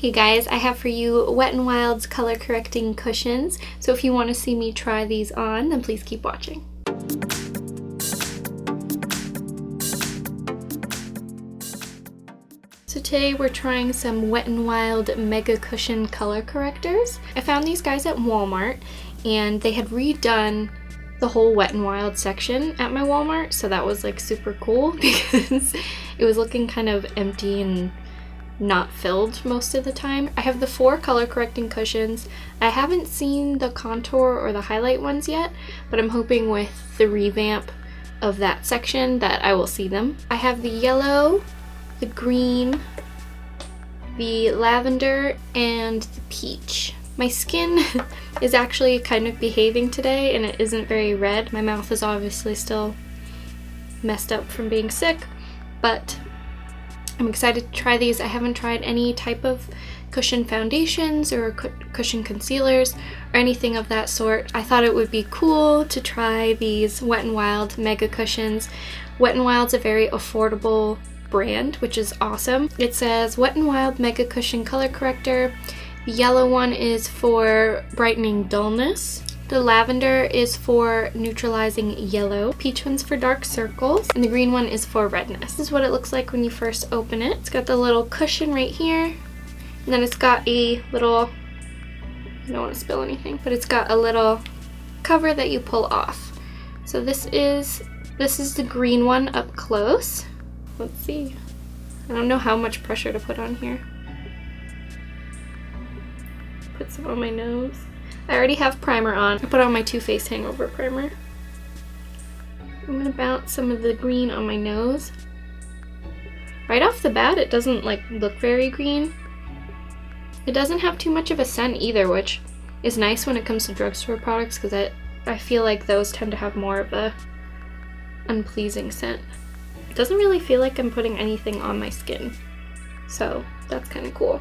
Hey guys, I have for you Wet n Wild's color correcting cushions, so if you want to see me try these on, then please keep watching. So today we're trying some Wet n Wild Mega Cushion color correctors. I found these guys at Walmart and they had redone the whole Wet n Wild section at my Walmart, so that was like super cool because it was looking kind of empty and not filled most of the time. I have the 4 color correcting cushions. I haven't seen the contour or the highlight ones yet, but I'm hoping with the revamp of that section that I will see them. I have the yellow, the green, the lavender, and the peach. My skin is actually kind of behaving today and it isn't very red. My mouth is obviously still messed up from being sick, but I'm excited to try these. I haven't tried any type of cushion foundations or cushion concealers or anything of that sort. I thought it would be cool to try these Wet n Wild Mega Cushions. Wet n Wild's a very affordable brand, which is awesome. It says Wet n Wild Mega Cushion Color Corrector. The yellow one is for brightening dullness. The lavender is for neutralizing yellow. Peach one's for dark circles. And the green one is for redness. This is what it looks like when you first open it. It's got the little cushion right here. And then it's got a little, I don't want to spill anything, but it's got a little cover that you pull off. So this is the green one up close. Let's see. I don't know how much pressure to put on here. Put some on my nose. I already have primer on. I put on my Too Faced Hangover Primer. I'm gonna bounce some of the green on my nose. Right off the bat, it doesn't like look very green. It doesn't have too much of a scent either, which is nice when it comes to drugstore products because I feel like those tend to have more of a unpleasing scent. It doesn't really feel like I'm putting anything on my skin, so that's kind of cool.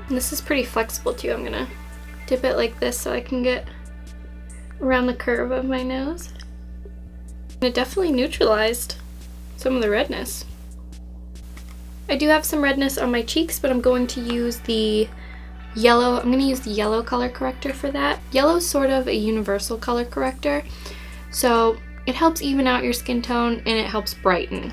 And this is pretty flexible too. I'm gonna dip it like this so I can get around the curve of my nose. And it definitely neutralized some of the redness. I do have some redness on my cheeks, but I'm going to use the yellow. I'm going to use the yellow color corrector for that. Yellow's sort of a universal color corrector, so it helps even out your skin tone and it helps brighten.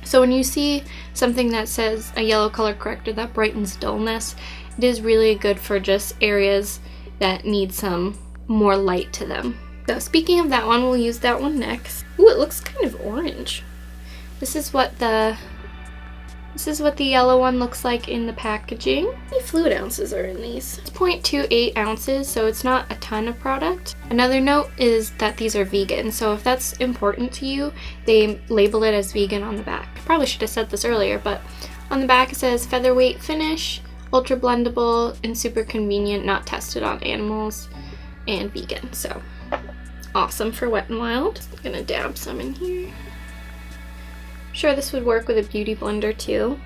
So when you see something that says a yellow color corrector that brightens dullness, it is really good for just areas that need some more light to them. So speaking of that one, we'll use that one next. Ooh, it looks kind of orange. This is what the yellow one looks like in the packaging. How many fluid ounces are in these? It's 0.28 ounces, so it's not a ton of product. Another note is that these are vegan, so if that's important to you, they label it as vegan on the back. I probably should have said this earlier, but on the back it says featherweight finish, ultra blendable, and super convenient, not tested on animals, and vegan. So awesome for Wet n Wild. I'm gonna dab some in here. Sure, this would work with a beauty blender too.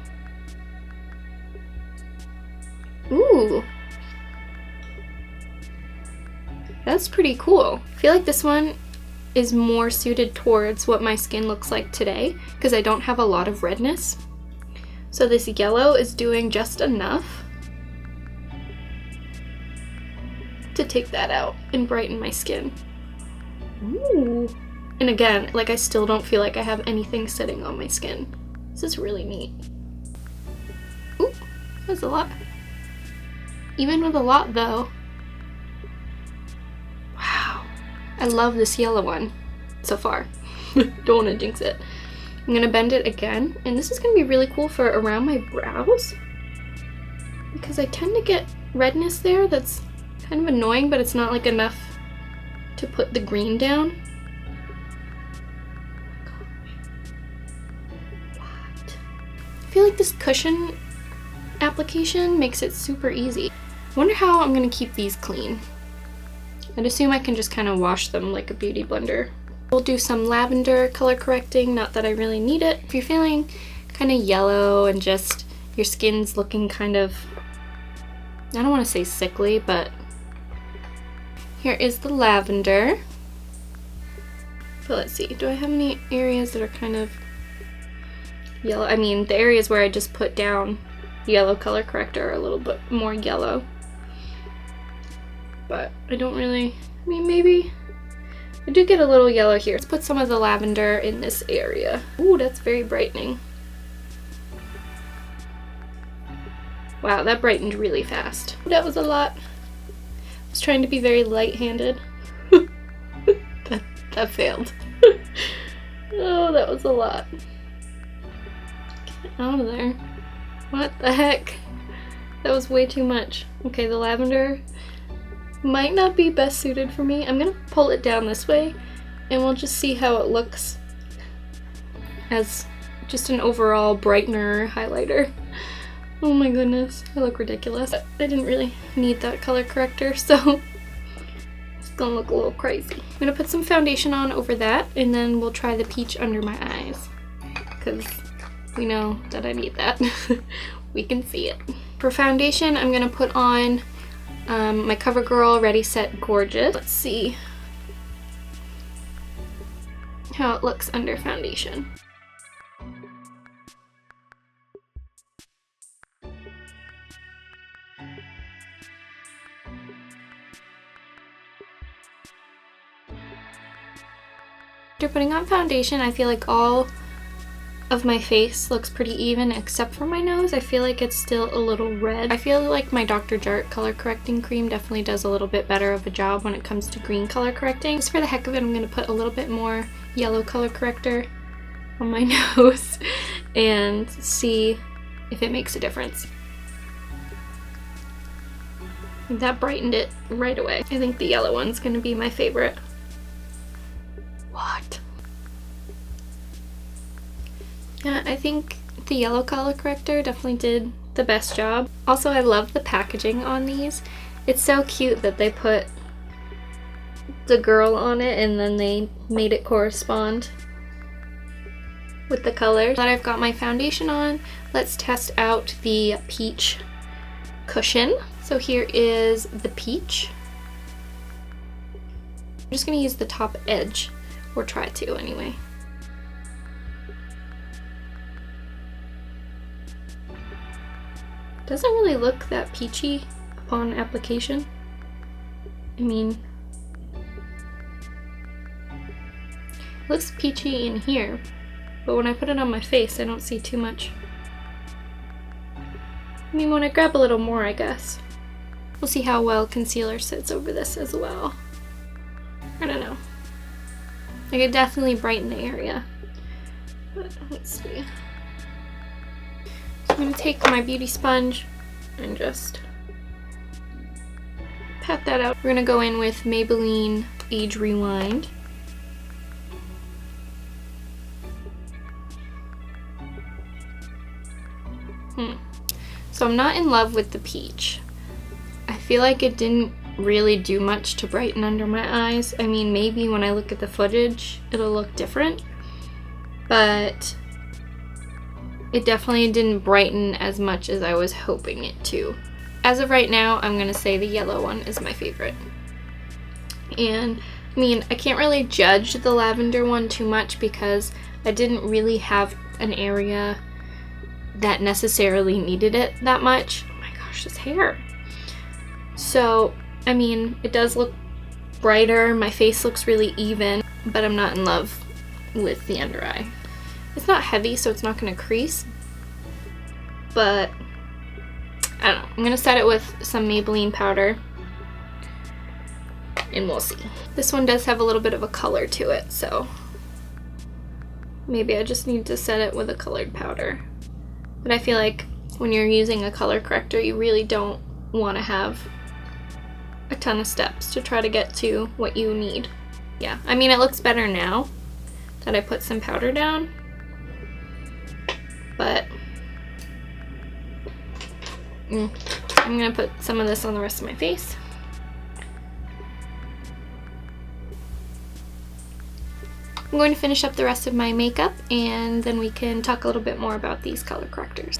Ooh, that's pretty cool. I feel like this one is more suited towards what my skin looks like today because I don't have a lot of redness. So this yellow is doing just enough to take that out and brighten my skin. Ooh. And again, like I still don't feel like I have anything sitting on my skin. This is really neat. Ooh, that's a lot. Even with a lot though. Wow. I love this yellow one so far. Don't want to jinx it. I'm gonna bend it again, and this is gonna be really cool for around my brows because I tend to get redness there that's kind of annoying, but it's not like enough to put the green down. I feel like this cushion application makes it super easy. I wonder how I'm gonna keep these clean. I'd assume I can just kind of wash them like a beauty blender. We'll do some lavender color correcting, not that I really need it. If you're feeling kind of yellow and just your skin's looking kind of, I don't want to say sickly, but here is the lavender. But let's see, do I have any areas that are kind of yellow? I mean, the areas where I just put down yellow color corrector or a little bit more yellow. But I don't really, I mean, maybe I do get a little yellow here. Let's put some of the lavender in this area. Ooh, that's very brightening. Wow, that brightened really fast. That was a lot. I was trying to be very light-handed. that failed. Oh, that was a lot. Get out of there. What the heck? That was way too much. Okay, the lavender might not be best suited for me. I'm gonna pull it down this way and we'll just see how it looks as just an overall brightener highlighter. Oh my goodness, I look ridiculous. I didn't really need that color corrector, so it's gonna look a little crazy. I'm gonna put some foundation on over that and then we'll try the peach under my eyes because we know that I need that. We can see it. For foundation, I'm gonna put on my CoverGirl Ready Set Gorgeous. Let's see how it looks under foundation. After putting on foundation, I feel like all of my face looks pretty even except for my nose. I feel like it's still a little red. I feel like my Dr. Jart color correcting cream definitely does a little bit better of a job when it comes to green color correcting. Just for the heck of it, I'm going to put a little bit more yellow color corrector on my nose and see if it makes a difference. That brightened it right away. I think the yellow one's going to be my favorite. What? Yeah, I think the yellow color corrector definitely did the best job. Also, I love the packaging on these. It's so cute that they put the girl on it and then they made it correspond with the colors. Now that I've got my foundation on, let's test out the peach cushion. So here is the peach. I'm just gonna use the top edge, or try to anyway. Doesn't really look that peachy upon application. I mean, it looks peachy in here, but when I put it on my face, I don't see too much. I mean, when I grab a little more, I guess. We'll see how well concealer sits over this as well. I don't know. I could definitely brighten the area. But let's see. So I'm going to take my beauty sponge and just pat that out. We're going to go in with Maybelline Age Rewind. So I'm not in love with the peach. I feel like it didn't really do much to brighten under my eyes. I mean, maybe when I look at the footage it'll look different, but it definitely didn't brighten as much as I was hoping it to. As of right now, I'm gonna say the yellow one is my favorite. And I mean, I can't really judge the lavender one too much because I didn't really have an area that necessarily needed it that much. Oh my gosh, this hair. So I mean, it does look brighter, my face looks really even, but I'm not in love with the under eye. It's not heavy, so it's not going to crease, but I don't know. I'm going to set it with some Maybelline powder, and we'll see. This one does have a little bit of a color to it, so maybe I just need to set it with a colored powder. But I feel like when you're using a color corrector, you really don't want to have a ton of steps to try to get to what you need. Yeah, I mean, it looks better now that I put some powder down, but I'm gonna put some of this on the rest of my face. I'm going to finish up the rest of my makeup and then we can talk a little bit more about these color correctors.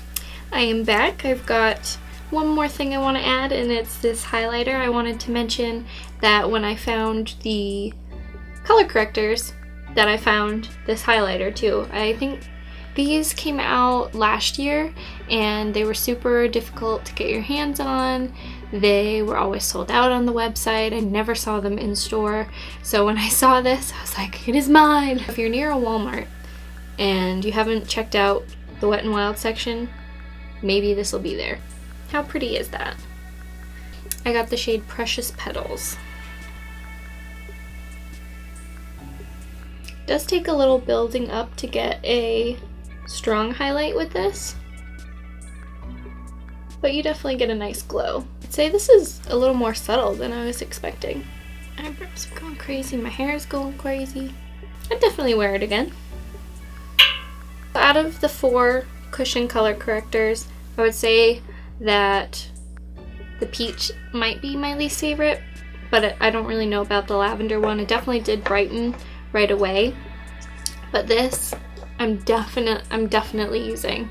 I am back. I've got one more thing I want to add, and it's this highlighter. I wanted to mention that when I found the color correctors, that I found this highlighter too. I think These came out last year and they were super difficult to get your hands on. They were always sold out on the website. I never saw them in store. So when I saw this, I was like, it is mine. If you're near a Walmart and you haven't checked out the Wet n Wild section, maybe this will be there. How pretty is that? I got the shade Precious Petals. It does take a little building up to get a strong highlight with this, but you definitely get a nice glow. I'd say this is a little more subtle than I was expecting. Eyebrows are going crazy, my hair is going crazy. I'd definitely wear it again. Out of the 4 cushion color correctors, I would say that the peach might be my least favorite, but I don't really know about the lavender one. It definitely did brighten right away, but this, I'm definitely using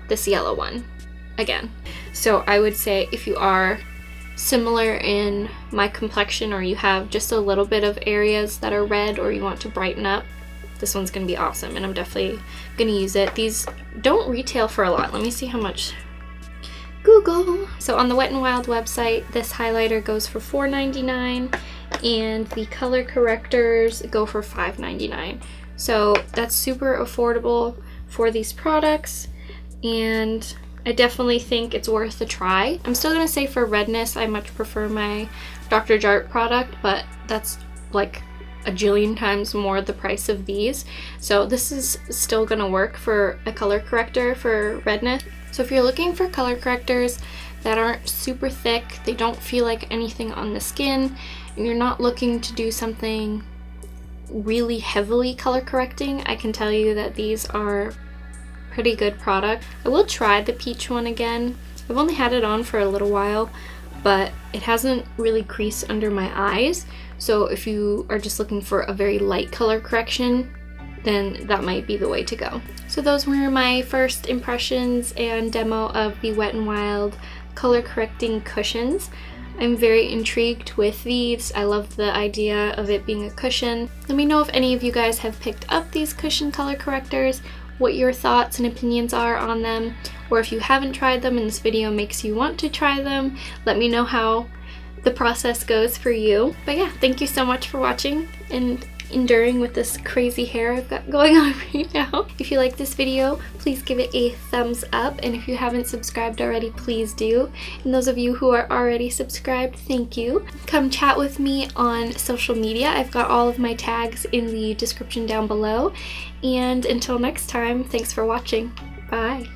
this yellow one again. So I would say if you are similar in my complexion, or you have just a little bit of areas that are red or you want to brighten up, this one's gonna be awesome, and I'm definitely gonna use it. These don't retail for a lot. Let me see how much. Google. So on the Wet n Wild website, this highlighter goes for $4.99 and the color correctors go for $5.99. So that's super affordable for these products, and I definitely think it's worth a try. I'm still gonna say for redness, I much prefer my Dr. Jart product, but that's like a jillion times more the price of these. So this is still gonna work for a color corrector for redness. So if you're looking for color correctors that aren't super thick, they don't feel like anything on the skin, and you're not looking to do something really heavily color correcting, I can tell you that these are pretty good product. I will try the peach one again. I've only had it on for a little while, but it hasn't really creased under my eyes. So if you are just looking for a very light color correction, then that might be the way to go. So those were my first impressions and demo of the Wet n Wild color correcting cushions. I'm very intrigued with these. I love the idea of it being a cushion. Let me know if any of you guys have picked up these cushion color correctors, what your thoughts and opinions are on them, or if you haven't tried them and this video makes you want to try them, let me know how the process goes for you. But yeah, thank you so much for watching and enduring with this crazy hair I've got going on right now. If you like this video, please give it a thumbs up, and if you haven't subscribed already, please do. And those of you who are already subscribed, thank you. Come chat with me on social media. I've got all of my tags in the description down below. And until next time, thanks for watching. Bye.